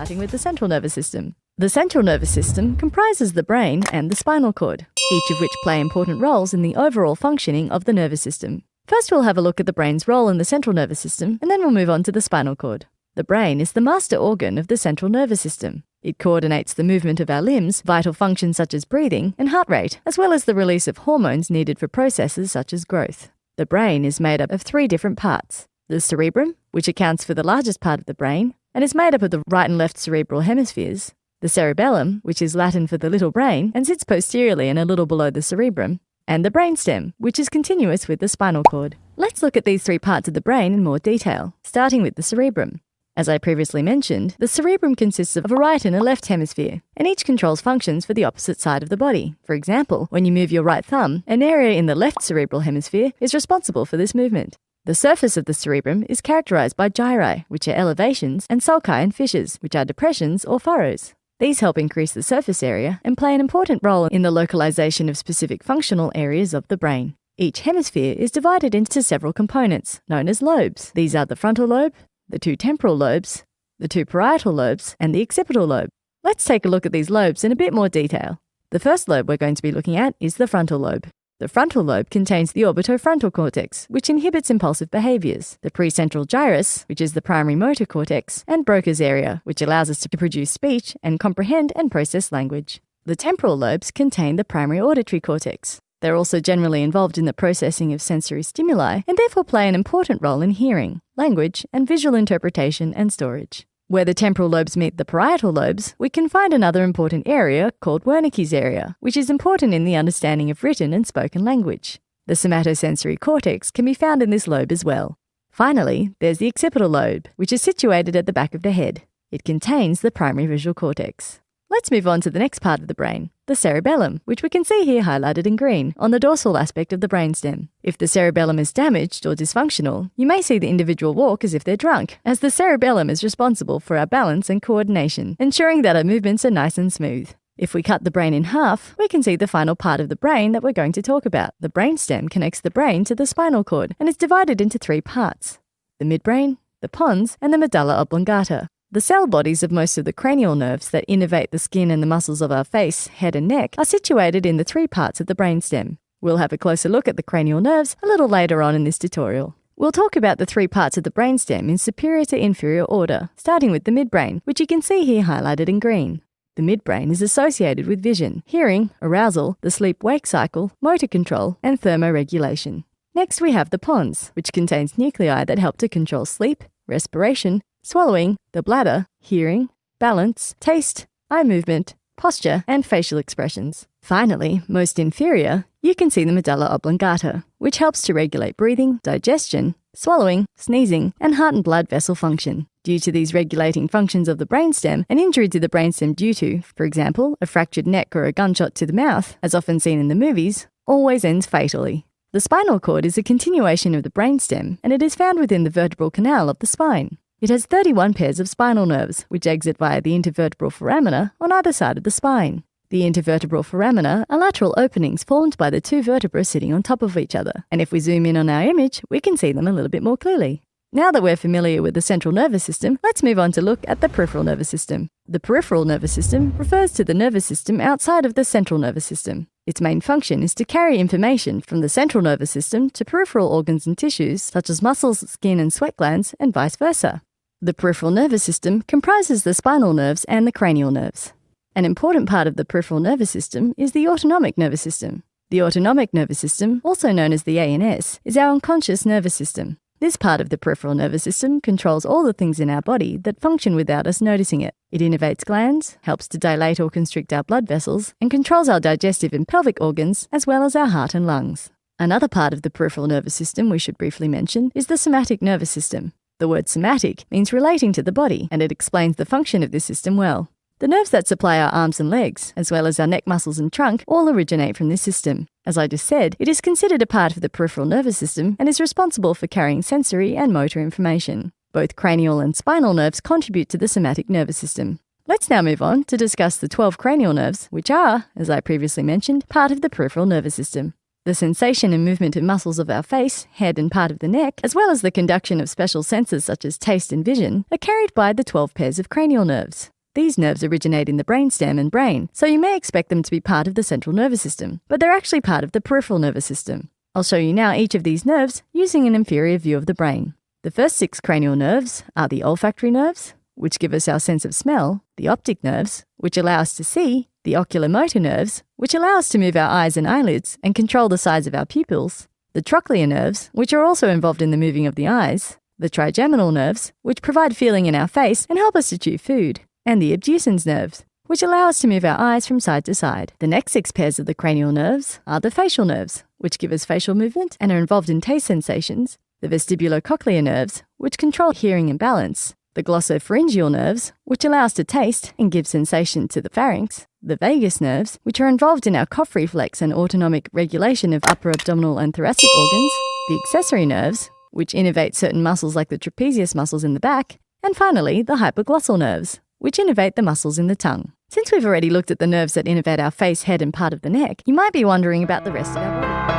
starting with the central nervous system. The central nervous system comprises the brain and the spinal cord, each of which play important roles in the overall functioning of the nervous system. First, we'll have a look at the brain's role in the central nervous system, and then we'll move on to the spinal cord. The brain is the master organ of the central nervous system. It coordinates the movement of our limbs, vital functions such as breathing and heart rate, as well as the release of hormones needed for processes such as growth. The brain is made up of 3 different parts. The cerebrum, which accounts for the largest part of the brain, and is made up of the right and left cerebral hemispheres. The cerebellum, which is Latin for the little brain, and sits posteriorly and a little below the cerebrum. And the brainstem, which is continuous with the spinal cord. Let's look at these 3 parts of the brain in more detail, starting with the cerebrum. As I previously mentioned, the cerebrum consists of a right and a left hemisphere, and each controls functions for the opposite side of the body. For example, when you move your right thumb, an area in the left cerebral hemisphere is responsible for this movement. The surface of the cerebrum is characterized by gyri, which are elevations, and sulci and fissures, which are depressions or furrows. These help increase the surface area and play an important role in the localization of specific functional areas of the brain. Each hemisphere is divided into several components, known as lobes. These are the frontal lobe, the 2 temporal lobes, the 2 parietal lobes, and the occipital lobe. Let's take a look at these lobes in a bit more detail. The first lobe we're going to be looking at is the frontal lobe. The frontal lobe contains the orbitofrontal cortex, which inhibits impulsive behaviors, the precentral gyrus, which is the primary motor cortex, and Broca's area, which allows us to produce speech and comprehend and process language. The temporal lobes contain the primary auditory cortex. They're also generally involved in the processing of sensory stimuli and therefore play an important role in hearing, language, and visual interpretation and storage. Where the temporal lobes meet the parietal lobes, we can find another important area called Wernicke's area, which is important in the understanding of written and spoken language. The somatosensory cortex can be found in this lobe as well. Finally, there's the occipital lobe, which is situated at the back of the head. It contains the primary visual cortex. Let's move on to the next part of the brain, the cerebellum, which we can see here highlighted in green on the dorsal aspect of the brainstem. If the cerebellum is damaged or dysfunctional, you may see the individual walk as if they're drunk, as the cerebellum is responsible for our balance and coordination, ensuring that our movements are nice and smooth. If we cut the brain in half, we can see the final part of the brain that we're going to talk about. The brainstem connects the brain to the spinal cord and is divided into 3 parts: the midbrain, the pons, and the medulla oblongata. The cell bodies of most of the cranial nerves that innervate the skin and the muscles of our face, head and neck are situated in the 3 parts of the brainstem. We'll have a closer look at the cranial nerves a little later on in this tutorial. We'll talk about the 3 parts of the brainstem in superior to inferior order, starting with the midbrain, which you can see here highlighted in green. The midbrain is associated with vision, hearing, arousal, the sleep-wake cycle, motor control, and thermoregulation. Next we have the pons, which contains nuclei that help to control sleep, respiration, swallowing, the bladder, hearing, balance, taste, eye movement, posture, and facial expressions. Finally, most inferior, you can see the medulla oblongata, which helps to regulate breathing, digestion, swallowing, sneezing, and heart and blood vessel function. Due to these regulating functions of the brainstem, an injury to the brainstem due to, for example, a fractured neck or a gunshot to the mouth, as often seen in the movies, always ends fatally. The spinal cord is a continuation of the brainstem, and it is found within the vertebral canal of the spine. It has 31 pairs of spinal nerves, which exit via the intervertebral foramina on either side of the spine. The intervertebral foramina are lateral openings formed by the 2 vertebrae sitting on top of each other, and if we zoom in on our image, we can see them a little bit more clearly. Now that we're familiar with the central nervous system, let's move on to look at the peripheral nervous system. The peripheral nervous system refers to the nervous system outside of the central nervous system. Its main function is to carry information from the central nervous system to peripheral organs and tissues, such as muscles, skin, and sweat glands, and vice versa. The peripheral nervous system comprises the spinal nerves and the cranial nerves. An important part of the peripheral nervous system is the autonomic nervous system. The autonomic nervous system, also known as the ANS, is our unconscious nervous system. This part of the peripheral nervous system controls all the things in our body that function without us noticing it. It innervates glands, helps to dilate or constrict our blood vessels, and controls our digestive and pelvic organs, as well as our heart and lungs. Another part of the peripheral nervous system we should briefly mention is the somatic nervous system. The word somatic means relating to the body, and it explains the function of this system well. The nerves that supply our arms and legs, as well as our neck muscles and trunk, all originate from this system. As I just said, it is considered a part of the peripheral nervous system and is responsible for carrying sensory and motor information. Both cranial and spinal nerves contribute to the somatic nervous system. Let's now move on to discuss the 12 cranial nerves, which are, as I previously mentioned, part of the peripheral nervous system. The sensation and movement of muscles of our face, head, and part of the neck, as well as the conduction of special senses such as taste and vision, are carried by the 12 pairs of cranial nerves. These nerves originate in the brainstem and brain, so you may expect them to be part of the central nervous system, but they're actually part of the peripheral nervous system. I'll show you now each of these nerves using an inferior view of the brain. The first 6 cranial nerves are the olfactory nerves, which give us our sense of smell, the optic nerves, which allow us to see, the oculomotor nerves, which allow us to move our eyes and eyelids and control the size of our pupils, the trochlear nerves, which are also involved in the moving of the eyes, the trigeminal nerves, which provide feeling in our face and help us to chew food, and the abducens nerves, which allow us to move our eyes from side to side. The next 6 pairs of the cranial nerves are the facial nerves, which give us facial movement and are involved in taste sensations, the vestibulocochlear nerves, which control hearing and balance, the glossopharyngeal nerves, which allow us to taste and give sensation to the pharynx, the vagus nerves, which are involved in our cough reflex and autonomic regulation of upper abdominal and thoracic organs, the accessory nerves, which innervate certain muscles like the trapezius muscles in the back, and finally the hypoglossal nerves, which innervate the muscles in the tongue. Since we've already looked at the nerves that innervate our face, head, and part of the neck, you might be wondering about the rest of our body.